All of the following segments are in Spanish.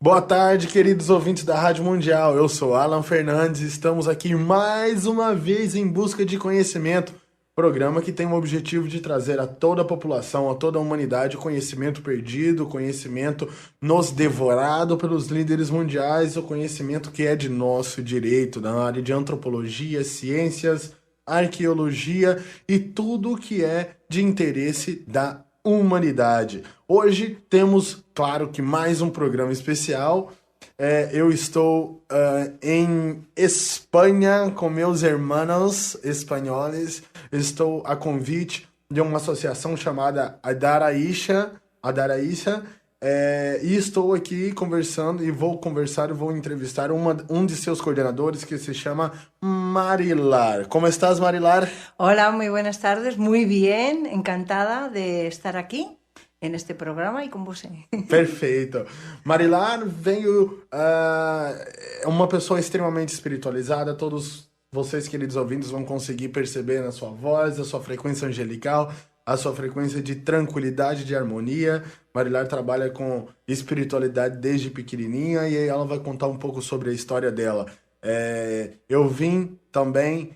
Boa tarde, queridos ouvintes da Rádio Mundial. Eu sou Alan Fernandes e estamos aqui mais uma vez em busca de conhecimento. Programa que tem o objetivo de trazer a toda a população, a toda a humanidade, conhecimento perdido, conhecimento nos devorado pelos líderes mundiais, o conhecimento que é de nosso direito, na área de antropologia, ciências, arqueologia e tudo que é de interesse da humanidade. Hoje temos, claro que mais um programa especial. Eu estou em Espanha com meus irmãos espanhóis. Estou a convite de uma associação chamada Adaraíxa, e estou aqui conversando e vou entrevistar um de seus coordenadores que se chama Marilar. ¿Cómo estás, Marilar? Hola, muy buenas tardes. Muy bien, encantada de estar aquí en este programa y con vos. Perfeito. Marilar veio uma pessoa extremamente espiritualizada. Todos vocês, queridos ouvintes, vão conseguir perceber na sua voz, a sua frequência angelical, a sua frequência de tranquilidade, de harmonia. Marilar trabalha com espiritualidade desde pequenininha e ela vai contar um pouco sobre a história dela. Eu vim também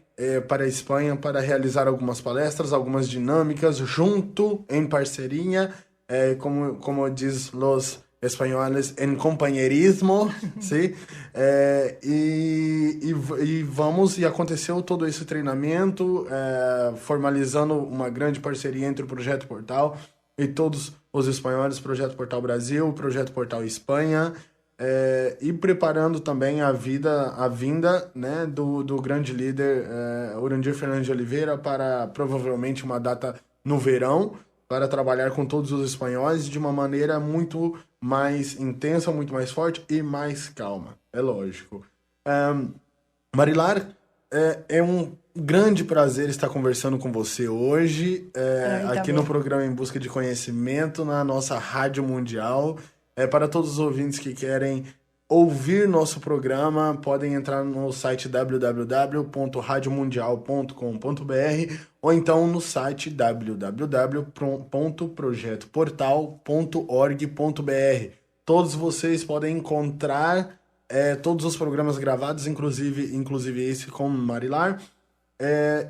para a Espanha para realizar algumas palestras, algumas dinâmicas, junto, em parceria, como diz los espanhóis, em companheirismo, sim? E aconteceu todo esse treinamento, formalizando uma grande parceria entre o Projeto Portal e todos os espanhóis, Projeto Portal Brasil, Projeto Portal Espanha, e preparando também a vinda, né, do grande líder Urandir Fernandes de Oliveira para provavelmente uma data no verão, para trabalhar com todos os espanhóis de uma maneira muito mais intensa, muito mais forte e mais calma, é lógico. Marilar, é um grande prazer estar conversando com você hoje, aqui no programa Em Busca de Conhecimento, na nossa Rádio Mundial. Para todos os ouvintes que querem ouvir nosso programa, podem entrar no site www.radiomundial.com.br ou então no site www.projetoportal.org.br. Todos vocês podem encontrar todos os programas gravados, inclusive esse com Marilar,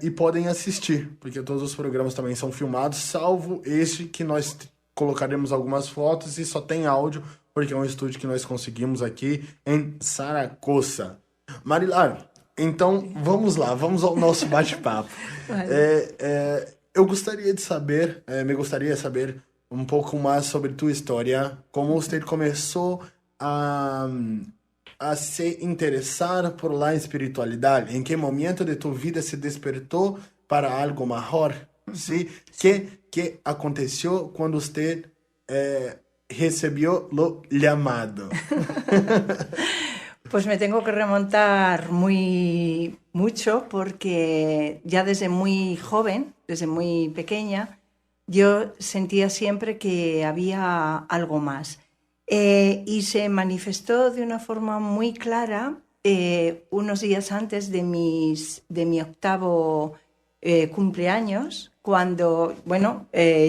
e podem assistir, porque todos os programas também são filmados, salvo este que nós colocaremos algumas fotos e só tem áudio, porque é um estúdio que nós conseguimos aqui em Zaragoza. Marilar, então vamos lá, vamos ao nosso bate-papo. Eu gostaria de saber, me gostaria de saber um pouco mais sobre tua história, como você começou a se interessar por la espiritualidade, em que momento de tua vida se despertou para algo maior, ¿sí? ¿Qué aconteció cuando usted recibió lo llamado? Pues me tengo que remontar mucho porque ya desde muy joven, desde muy pequeña, yo sentía siempre que había algo más. Y se manifestó de una forma muy clara unos días antes de mi 8º cumpleaños, cuando,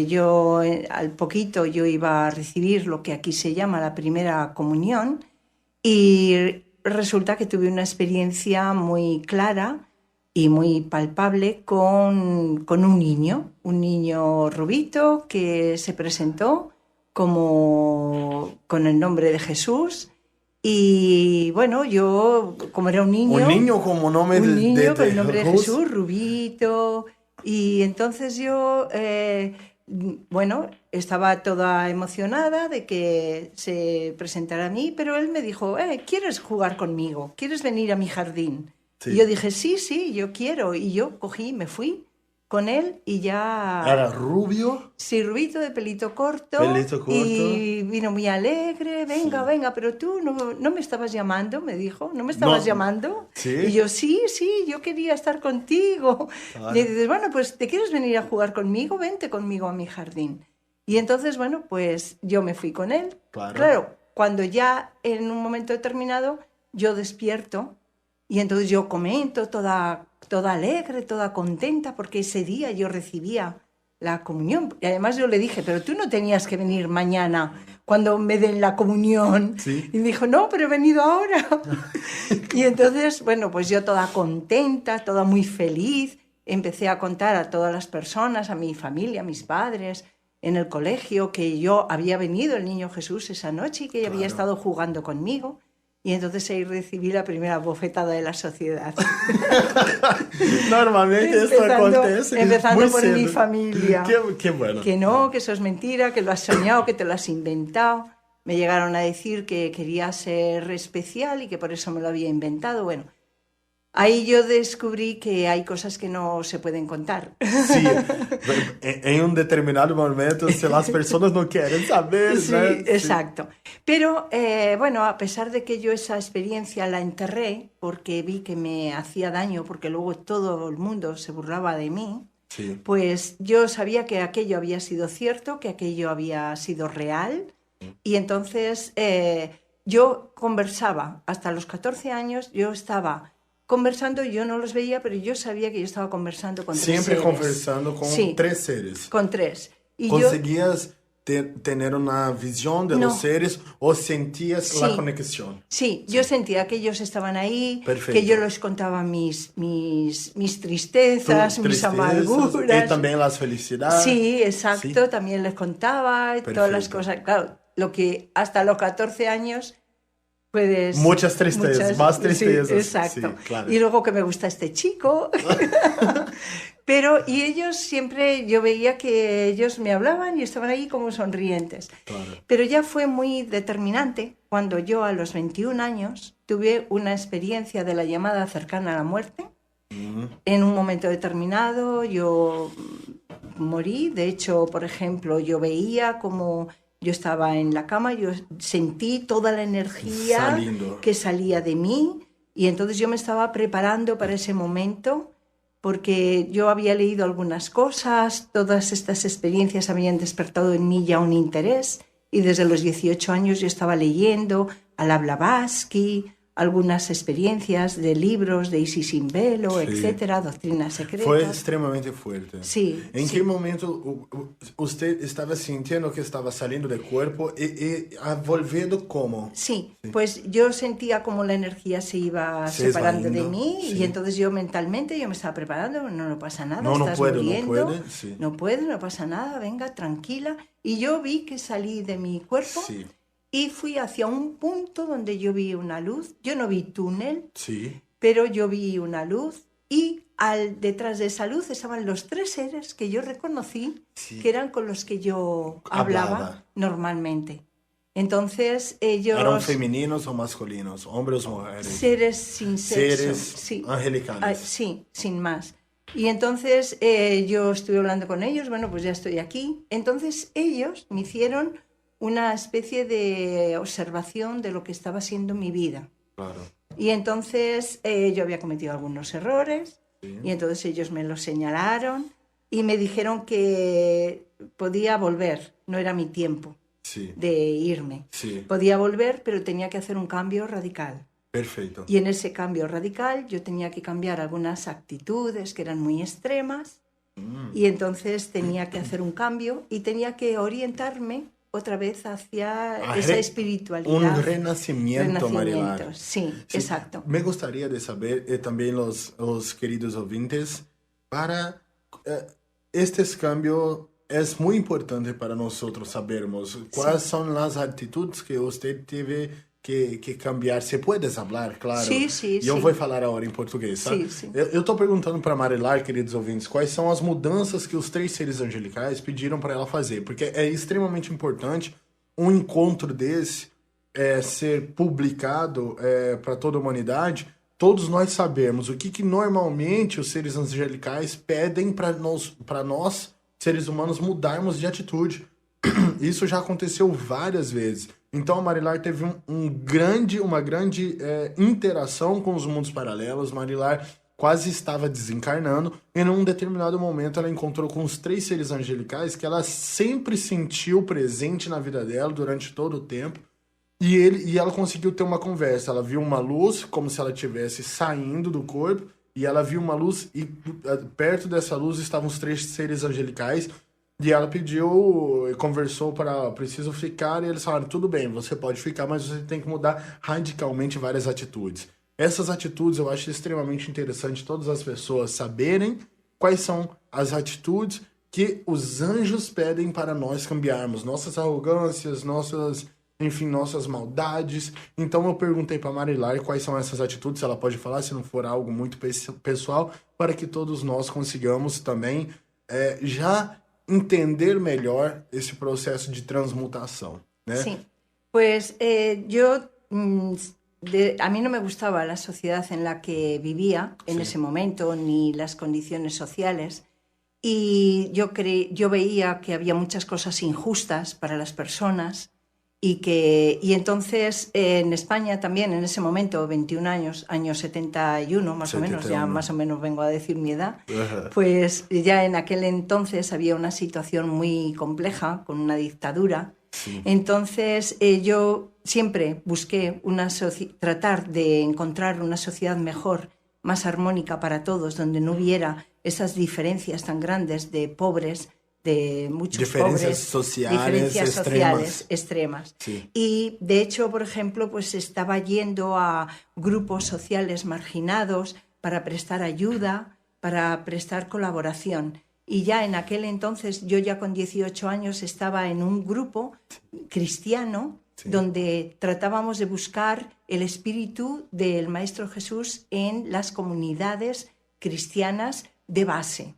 yo al poquito yo iba a recibir lo que aquí se llama la primera comunión y resulta que tuve una experiencia muy clara y muy palpable con un niño rubito que se presentó con el nombre de Jesús. Y bueno, yo, como era un niño... Un niño como nombre un niño con el nombre Jesús. de Jesús, rubito. Y entonces yo, estaba toda emocionada de que se presentara a mí, pero él me dijo, ¿quieres jugar conmigo? ¿Quieres venir a mi jardín? Sí. Y yo dije, sí, yo quiero. Y yo cogí, me fui con él y ya... ¿Era rubio? Sí, rubito de pelito corto. Pelito corto. Y vino muy alegre, venga, pero tú no me estabas llamando, me dijo, ¿no me estabas llamando? ¿Sí? Y yo, sí, yo quería estar contigo. Claro. Y dices, bueno, pues ¿te quieres venir a jugar conmigo? Vente conmigo a mi jardín. Y entonces, bueno, pues yo me fui con él. Claro. Claro, cuando ya en un momento determinado yo despierto y entonces yo comento toda alegre, toda contenta, porque ese día yo recibía la comunión. Y además yo le dije, pero tú no tenías que venir mañana cuando me den la comunión. Sí. Y me dijo, no, pero he venido ahora. Y entonces, bueno, pues yo toda contenta, toda muy feliz, empecé a contar a todas las personas, a mi familia, a mis padres, en el colegio, que yo había venido el niño Jesús esa noche y que había estado jugando conmigo. Y entonces ahí recibí la primera bofetada de la sociedad. Normalmente esto acontece empezando muy por cedo. mi familia. Qué bueno. Que no, que eso es mentira, que lo has soñado, que te lo has inventado. Me llegaron a decir que quería ser especial y que por eso me lo había inventado. Bueno, ahí yo descubrí que hay cosas que no se pueden contar. Sí, en un determinado momento, si las personas no quieren saber, Sí, ¿no? exacto. Pero, bueno, a pesar de que yo esa experiencia la enterré, porque vi que me hacía daño, porque luego todo el mundo se burlaba de mí, Sí. pues yo sabía que aquello había sido cierto, que aquello había sido real, y entonces yo conversaba. Hasta los 14 años yo estaba conversando, yo no los veía, pero yo sabía que yo estaba conversando con Siempre tres seres. conversando con Sí, 3 seres. con 3. Y ¿Conseguías tener una visión de No. los seres o sentías la Sí. conexión? Sí, yo sentía que ellos estaban ahí, Perfecto. que yo les contaba mis tristezas, Tus mis tristezas amarguras. y también las felicidades. Sí, exacto, Sí. también les contaba todas las Perfecto. cosas. Claro, lo que hasta los 14 años puedes... Muchas tristezas, más tristezas. Sí, exacto. Sí, claro. Y luego que me gusta este chico. Pero, y ellos siempre, yo veía que ellos me hablaban y estaban ahí como sonrientes. Claro. Pero ya fue muy determinante cuando yo a los 21 años tuve una experiencia de la llamada cercana a la muerte. En un momento determinado yo morí. De hecho, por ejemplo, yo veía como yo estaba en la cama, yo sentí toda la energía Saliendo. que salía de mí y entonces yo me estaba preparando para ese momento porque yo había leído algunas cosas, todas estas experiencias habían despertado en mí ya un interés y desde los 18 años yo estaba leyendo a la Blavatsky, algunas experiencias de libros de Isis sin velo, Sí. etcétera, doctrinas secretas. Fue extremadamente fuerte. Sí. ¿En sí. qué momento usted estaba sintiendo que estaba saliendo del cuerpo y volviendo cómo? Sí, pues yo sentía como la energía se iba Se separando de esvaindo, mí sí. y entonces yo mentalmente yo me estaba preparando, no pasa nada, No, no estás puedo, no muriendo, puede, sí. no puede, no pasa nada, venga, tranquila. Y yo vi que salí de mi cuerpo Sí, y fui hacia un punto donde yo vi una luz. Yo no vi túnel, sí. pero yo vi una luz y detrás de esa luz estaban los 3 seres que yo reconocí, Sí. que eran con los que yo hablaba normalmente. Entonces ellos... ¿Eran femeninos o masculinos? ¿Hombres o mujeres? Seres sin sexo. Seres sí. angelicales. Sí, sin más. Y entonces yo estuve hablando con ellos, bueno, pues ya estoy aquí. Entonces ellos me hicieron una especie de observación de lo que estaba siendo mi vida. Claro. Y entonces yo había cometido algunos errores Sí. y entonces ellos me los señalaron y me dijeron que podía volver, no era mi tiempo Sí, de irme. sí. Podía volver, pero tenía que hacer un cambio radical. Perfecto. Y en ese cambio radical yo tenía que cambiar algunas actitudes que eran muy extremas y entonces tenía que hacer un cambio y tenía que orientarme otra vez hacia esa espiritualidad. Un renacimiento, Marilar. Sí, Sí, exacto. Me gustaría de saber, también los queridos ouvintes, para este cambio es muy importante para nosotros sabermos cuáles son las actitudes que usted tiene que cambiar. Se puede hablar, claro. Sí, sí, E eu sim. vou falar agora em português, tá? Sim, sim. Eu estou perguntando para Marilar, queridos ouvintes, quais são as mudanças que os 3 seres angelicais pediram para ela fazer, porque é extremamente importante um encontro desse ser publicado para toda a humanidade, todos nós sabemos o que normalmente os seres angelicais pedem para nós, seres humanos, mudarmos de atitude. Isso já aconteceu várias vezes. Então a Marilar teve uma grande interação com os mundos paralelos. Marilar quase estava desencarnando, e num determinado momento ela encontrou com os 3 seres angelicais que ela sempre sentiu presente na vida dela durante todo o tempo, e ela conseguiu ter uma conversa. Ela viu uma luz como se ela estivesse saindo do corpo, e ela viu uma luz e perto dessa luz estavam os 3 seres angelicais, e ela pediu, conversou para preciso ficar, e eles falaram, tudo bem, você pode ficar, mas você tem que mudar radicalmente várias atitudes. Essas atitudes eu acho extremamente interessante todas as pessoas saberem quais são as atitudes que os anjos pedem para nós cambiarmos. Nossas arrogâncias, nossas maldades. Então eu perguntei para Marilar quais são essas atitudes, se ela pode falar, se não for algo muito pessoal, para que todos nós consigamos também já entender melhor esse proceso de transmutação, né? Sí, pues a mí no me gustaba la sociedad en la que vivía en ese momento, ni las condiciones sociales, y yo veía que había muchas cosas injustas para las personas, y entonces en España también, en ese momento, 21 años, año 71 más 71. O menos, ya más o menos vengo a decir mi edad, pues ya en aquel entonces había una situación muy compleja, con una dictadura. Sí. Entonces yo siempre busqué tratar de encontrar una sociedad mejor, más armónica para todos, donde no hubiera esas diferencias tan grandes de pobres, de muchos diferencias sociales extremas. Sí. Y de hecho, por ejemplo, pues estaba yendo a grupos sociales marginados para prestar ayuda, para prestar colaboración. Y ya en aquel entonces, yo ya con 18 años estaba en un grupo cristiano, sí, donde tratábamos de buscar el espíritu del Maestro Jesús en las comunidades cristianas de base.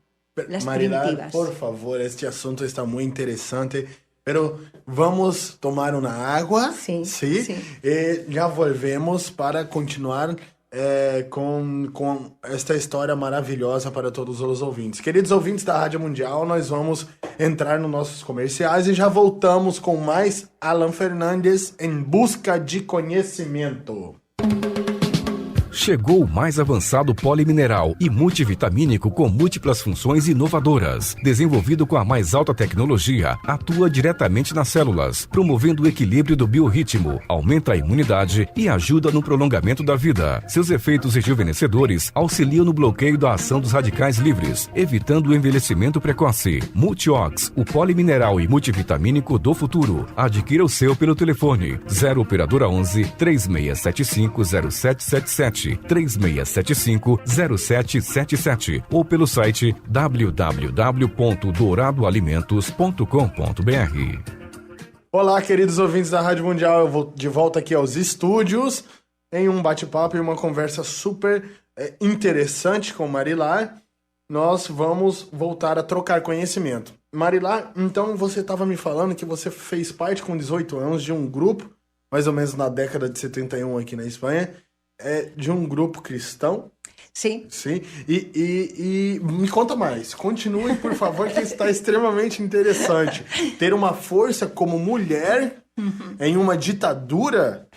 Las Marilar, primitivas. por favor, este asunto está muy interesante, pero vamos tomar una agua, sí, ¿sí? Sí. Ya volvemos para continuar com esta história maravilhosa para todos os ouvintes. Queridos ouvintes da Rádio Mundial, nós vamos entrar nos nossos comerciais e já voltamos com mais Alan Fernandes em busca de conhecimento. Chegou o mais avançado polimineral e multivitamínico com múltiplas funções inovadoras. Desenvolvido com a mais alta tecnologia, atua diretamente nas células, promovendo o equilíbrio do biorritmo, aumenta a imunidade e ajuda no prolongamento da vida. Seus efeitos rejuvenescedores auxiliam no bloqueio da ação dos radicais livres, evitando o envelhecimento precoce. Multiox, o polimineral e multivitamínico do futuro. Adquira o seu pelo telefone 0 operadora 11 3675 0777 3675-0777 ou pelo site www.douradoalimentos.com.br. Olá, queridos ouvintes da Rádio Mundial, eu vou de volta aqui aos estúdios em um bate-papo e uma conversa super interessante com Marilar. Nós vamos voltar a trocar conhecimento. Marilar, então você estava me falando que você fez parte com 18 anos de um grupo, mais ou menos na década de 71 aqui na Espanha, de um grupo cristão. Sim. Sim. E me conta mais. Continue, por favor, que está extremamente interessante. Ter uma força como mulher em uma ditadura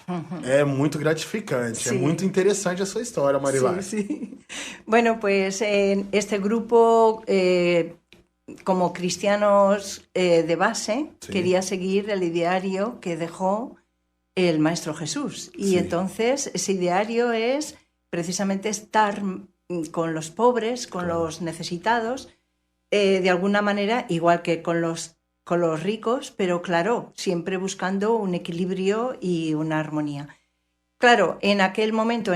é muito gratificante. Sí. É muito interessante a sua história, Marilar. Sí, sí. Bueno, pues este grupo, como cristianos de base, sí, quería seguir el ideario que dejó el Maestro Jesús. Y sí, entonces ese ideario es precisamente estar con los pobres, con los necesitados, de alguna manera, igual que con los ricos, pero claro, siempre buscando un equilibrio y una armonía. Claro, en aquel momento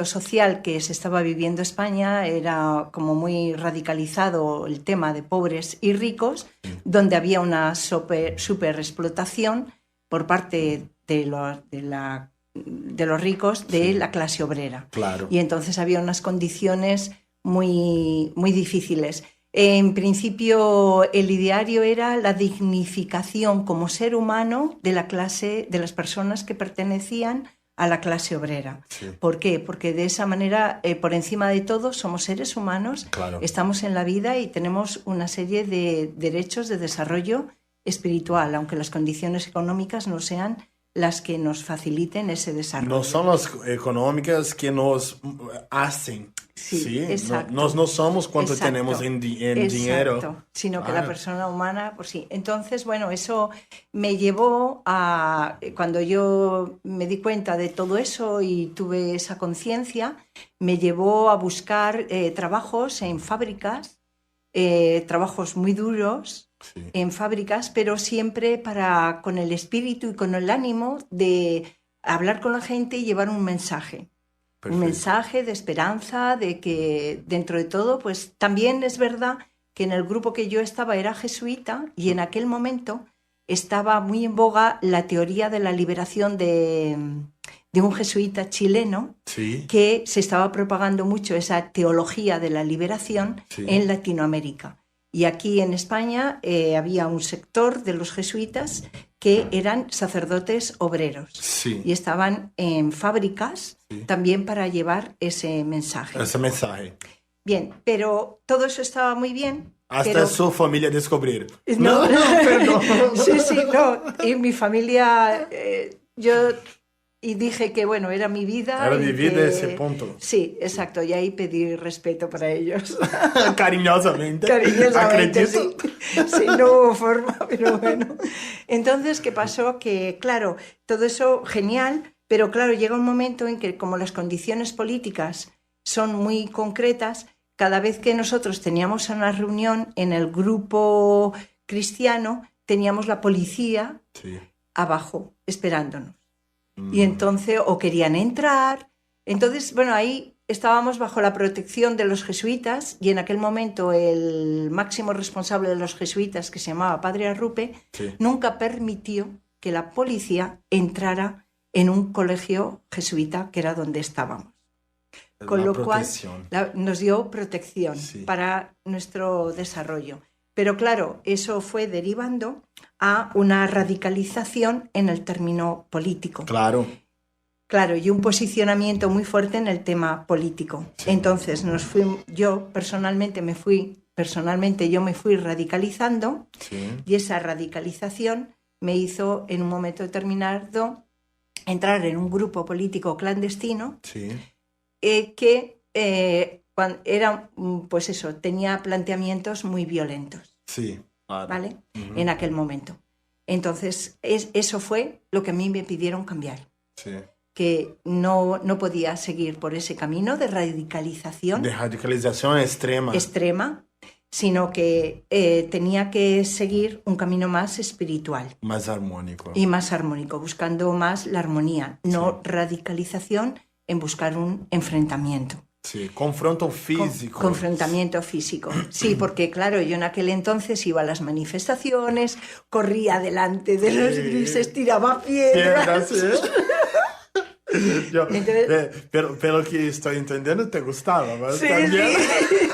social que se estaba viviendo España, era como muy radicalizado el tema de pobres y ricos, donde había una super explotación por parte de los ricos de la clase obrera. Claro. Y entonces había unas condiciones muy, muy difíciles. En principio, el ideario era la dignificación como ser humano de la clase, de las personas que pertenecían a la clase obrera. Sí. ¿Por qué? Porque de esa manera, por encima de todo, somos seres humanos, claro, estamos en la vida y tenemos una serie de derechos de desarrollo espiritual, aunque las condiciones económicas no sean las que nos faciliten ese desarrollo. No son las económicas que nos hacen. Sí, exacto. No somos cuánto tenemos en dinero. Sino que la persona humana, pues sí. Entonces, bueno, eso me llevó a... Cuando yo me di cuenta de todo eso y tuve esa conciencia, me llevó a buscar trabajos en fábricas, trabajos muy duros, sí, en fábricas, pero siempre con el espíritu y con el ánimo de hablar con la gente y llevar un mensaje. Perfecto. Un mensaje de esperanza, de que dentro de todo, pues también es verdad que en el grupo que yo estaba era jesuita y en aquel momento estaba muy en boga la teoría de la liberación de un jesuita chileno, sí, que se estaba propagando mucho esa teología de la liberación, sí, en Latinoamérica. Y aquí en España había un sector de los jesuitas que eran sacerdotes obreros, sí, y estaban en fábricas, sí, también para llevar ese mensaje. Ese mensaje. Bien, pero todo eso estaba muy bien. Hasta pero... su familia descubrir. No, perdón. Sí, no. Y mi familia, y dije que, bueno, era mi vida. Era mi vida ese punto. Sí, exacto. Y ahí pedí respeto para ellos. Cariñosamente. Cariñosamente, sí. Sí, no hubo forma, pero bueno. Entonces, ¿qué pasó? Que, claro, todo eso genial, pero claro, llega un momento en que como las condiciones políticas son muy concretas, cada vez que nosotros teníamos una reunión en el grupo cristiano, teníamos la policía, sí, abajo, esperándonos. Y entonces, o querían entrar. Entonces, bueno, ahí estábamos bajo la protección de los jesuitas y en aquel momento el máximo responsable de los jesuitas, que se llamaba Padre Arrupe, sí, nunca permitió que la policía entrara en un colegio jesuita, que era donde estábamos. Con lo cual nos dio protección, sí, para nuestro desarrollo. Pero claro, eso fue derivando a una radicalización en el término político. Claro. Claro, y un posicionamiento muy fuerte en el tema político. Sí. Entonces yo personalmente me fui radicalizando, sí, y esa radicalización me hizo en un momento determinado entrar en un grupo político clandestino, sí, que era, pues eso, tenía planteamientos muy violentos. Sí. ¿Vale? Uh-huh. En aquel momento. Entonces, eso fue lo que a mí me pidieron cambiar. Sí. Que no podía seguir por ese camino de radicalización. De radicalización extrema. Extrema, sino que tenía que seguir un camino más espiritual. Más armónico. Y más armónico, buscando más la armonía, no radicalización en buscar un enfrentamiento. Sí, confronto físico. Confrontamiento físico. Sí, porque claro, yo en aquel entonces iba a las manifestaciones, corría delante de los grises, tiraba piedras. Entonces, pero que estoy entendiendo, te gustaba, ¿verdad? Sí, también. Sí.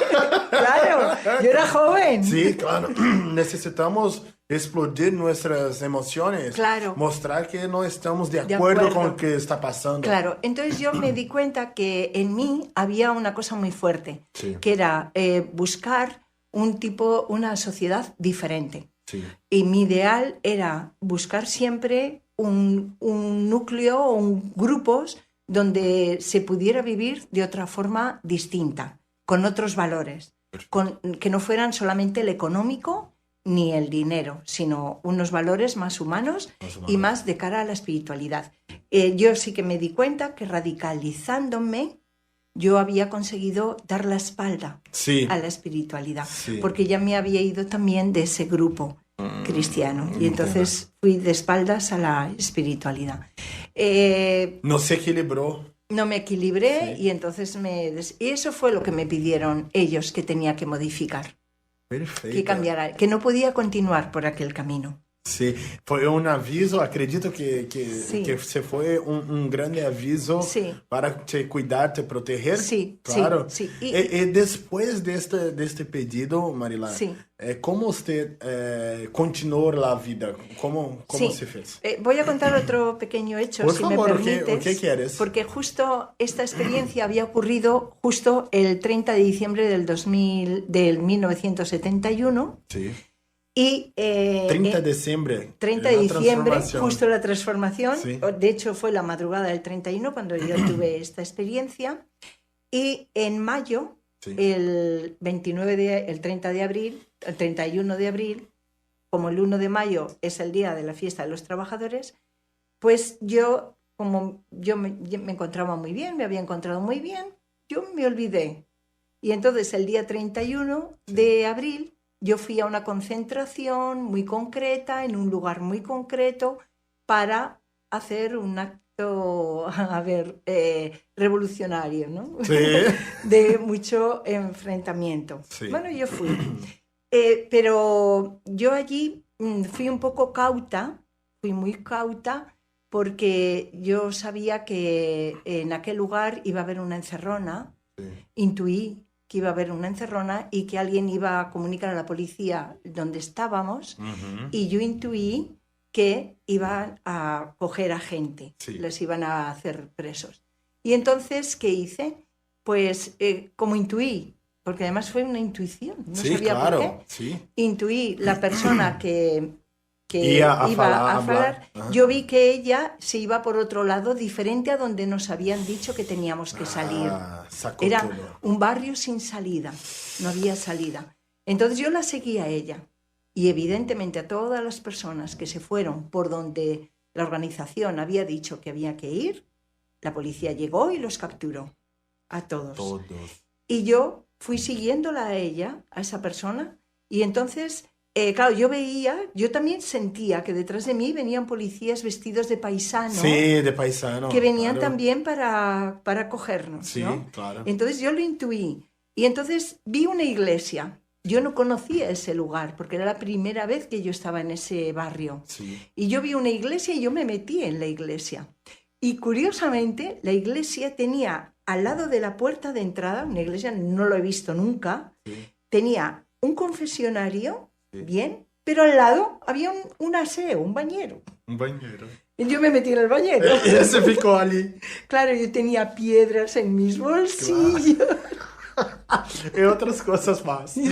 Claro, yo era joven. Sí, claro. Necesitamos explodir nuestras emociones, claro, mostrar que no estamos de acuerdo con lo que está pasando. Claro, entonces yo me di cuenta que en mí había una cosa muy fuerte, sí, que era buscar una sociedad diferente. Sí. Y mi ideal era buscar siempre un núcleo o grupos donde se pudiera vivir de otra forma distinta, con otros valores, que no fueran solamente el económico ni el dinero, sino unos valores más humanos y más de cara a la espiritualidad. Yo sí que me di cuenta que radicalizándome yo había conseguido dar la espalda, sí, a la espiritualidad, sí, porque ya me había ido también de ese grupo cristiano y entonces fui de espaldas a la espiritualidad. No se equilibró. No me equilibré, sí, y entonces y eso fue lo que me pidieron ellos que tenía que modificar. Perfecto. Que cambiara, que no podía continuar por aquel camino. Sí, fue un aviso, acredito que se fue un grande aviso, sí, para te cuidar, te proteger. Sí, claro. Sí, sí. Y después de este pedido, Marilar, sí, ¿cómo usted continuó la vida? ¿Cómo sí, se fez? Voy a contar otro pequeño hecho, por si favor, me permites. ¿qué quieres? Porque justo esta experiencia había ocurrido justo el 30 de diciembre del 1971. Sí. Y, 30 de diciembre. 30 de diciembre, justo la transformación. Sí. De hecho, fue la madrugada del 31 cuando yo tuve esta experiencia. Y en mayo, Sí. el 30 de abril, el 31 de abril, como el 1 de mayo es el día de la fiesta de los trabajadores, pues yo, como yo me encontraba muy bien, me había encontrado muy bien, yo me olvidé. Y entonces el día 31 de abril yo fui a una concentración muy concreta, en un lugar muy concreto, para hacer un acto, revolucionario, ¿no? Sí. De mucho enfrentamiento. Sí. Bueno, yo fui. Pero yo allí fui un poco cauta, fui muy cauta, porque yo sabía que en aquel lugar iba a haber una encerrona, Sí. intuí que iba a haber una encerrona y que alguien iba a comunicar a la policía dónde estábamos, y yo intuí que iban a coger a gente, Sí. les iban a hacer presos. Y entonces, ¿qué hice? Pues como intuí, porque además fue una intuición, no Sí, sabía claro. por qué, Sí. intuí la persona que Iba a iba a hablar. hablar, Ajá. yo vi que ella se iba por otro lado, diferente a donde nos habían dicho que teníamos que salir. Sacó Era todo. un barrio sin salida, no había salida. Entonces yo la seguí a ella y evidentemente a todas las personas que se fueron por donde la organización había dicho que había que ir, la policía llegó y los capturó a todos. Todos. Y yo fui siguiéndola a ella, a esa persona, y entonces, claro, yo también sentía que detrás de mí venían policías vestidos de paisano, Sí, de paisano. que venían claro. también para cogernos, Sí, ¿no? claro. Entonces yo lo intuí. Y entonces vi una iglesia. Yo no conocía ese lugar, porque era la primera vez que yo estaba en ese barrio. Sí. Y yo vi una iglesia y yo me metí en la iglesia. Y curiosamente, la iglesia tenía al lado de la puerta de entrada, una iglesia no lo he visto nunca, Sí. tenía un confesionario, Sí. bien, pero al lado había un aseo, un bañero. Un bañero. Y yo me metí en el bañero. Y ese ficó ali. Claro, yo tenía piedras en mis bolsillos. Y otras cosas más. Sí,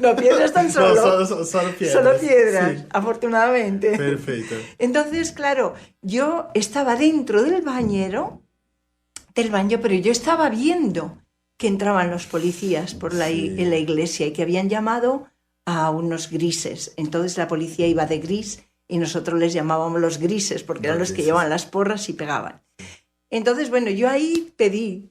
no, piedras tan solo. No, solo piedras. Solo piedras, Sí. afortunadamente. Perfecto. Entonces, claro, yo estaba dentro del baño, pero yo estaba viendo que entraban los policías por en la iglesia y que habían llamado a unos grises. Entonces la policía iba de gris y nosotros les llamábamos los grises porque eran los que llevaban las porras y pegaban. Entonces, bueno, yo ahí pedí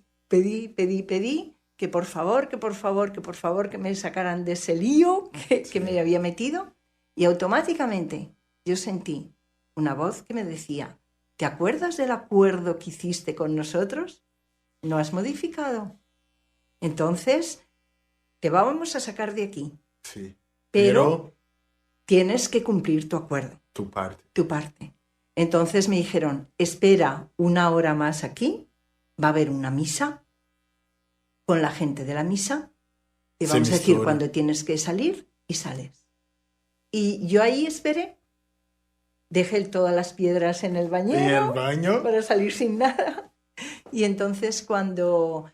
que por favor, que me sacaran de ese lío que me había metido, y automáticamente yo sentí una voz que me decía: ¿te acuerdas del acuerdo que hiciste con nosotros? ¿No has modificado? Entonces, te vamos a sacar de aquí, Sí. pero tienes que cumplir tu acuerdo, Tu parte. tu parte. Entonces me dijeron: espera una hora más aquí, va a haber una misa. Con la gente de la misa te vamos a decir cuándo tienes que salir y sales. Y yo ahí esperé, dejé todas las piedras en el bañero. ¿En el baño? Para salir sin nada. Y entonces cuando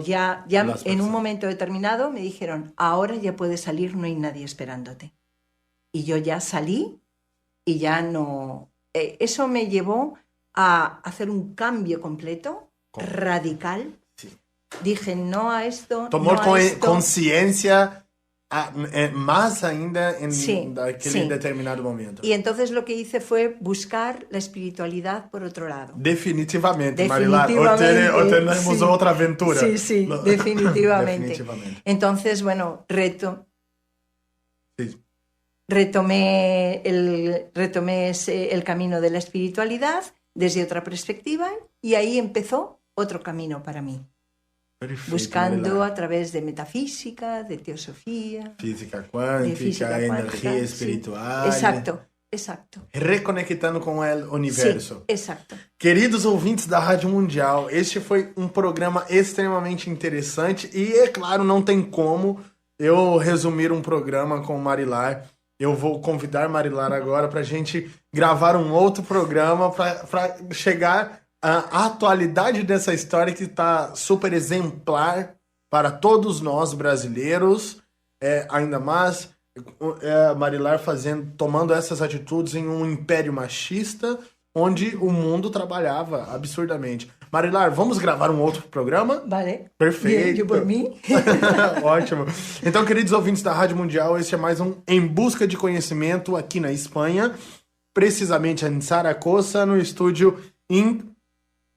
ya en un momento determinado me dijeron: ahora ya puedes salir, no hay nadie esperándote. Y yo ya salí y ya no... eso me llevó a hacer un cambio completo, radical. Dije no a esto. Tomó no a esto. conciencia más ainda en aquel sí. determinado momento. Y entonces lo que hice fue buscar la espiritualidad por otro lado. Definitivamente, Marilar. Hoy tenemos sí. otra aventura. Sí, No. definitivamente. Definitivamente. Entonces, bueno, retomé el camino de la espiritualidad desde otra perspectiva, y ahí empezó otro camino para mí. Perfeito, Buscando Marilar. a través de metafísica, de teosofía, Física cuántica, energía espiritual. Sí. Exacto. Reconectando com o universo. Sí, exacto. Queridos ouvintes da Rádio Mundial, este foi um programa extremamente interessante e, é claro, não tem como eu resumir um programa com Marilar. Eu vou convidar Marilar agora para a gente gravar um outro programa para chegar à atualidade dessa história que está super exemplar para todos nós brasileiros, ainda mais Marilar tomando essas atitudes em um império machista, onde o mundo trabalhava absurdamente. Marilar, vamos gravar um outro programa? Vale. Perfeito. Bien, por mim. Ótimo. Então, queridos ouvintes da Rádio Mundial, este é mais um Em Busca de Conhecimento aqui na Espanha, precisamente em Zaragoza, no estúdio IN.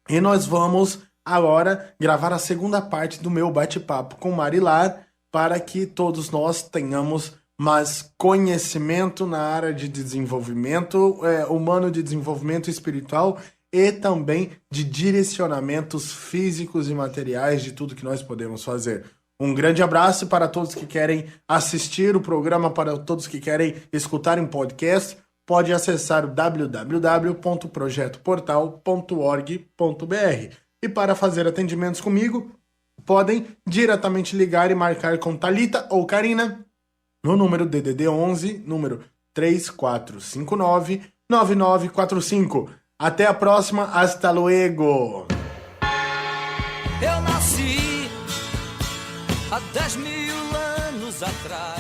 E nós vamos agora gravar a segunda parte do meu bate-papo com Marilar, para que todos nós tenhamos mais conhecimento na área de desenvolvimento humano, de desenvolvimento espiritual e também de direcionamentos físicos e materiais de tudo que nós podemos fazer. Um grande abraço para todos que querem assistir o programa, para todos que querem escutar em podcast. Pode acessar o www.projetoportal.org.br. E para fazer atendimentos comigo, podem diretamente ligar e marcar com Thalita ou Karina no número DDD 11, número 3459-9945. Até a próxima, hasta luego! Eu nasci há 10.000 anos atrás.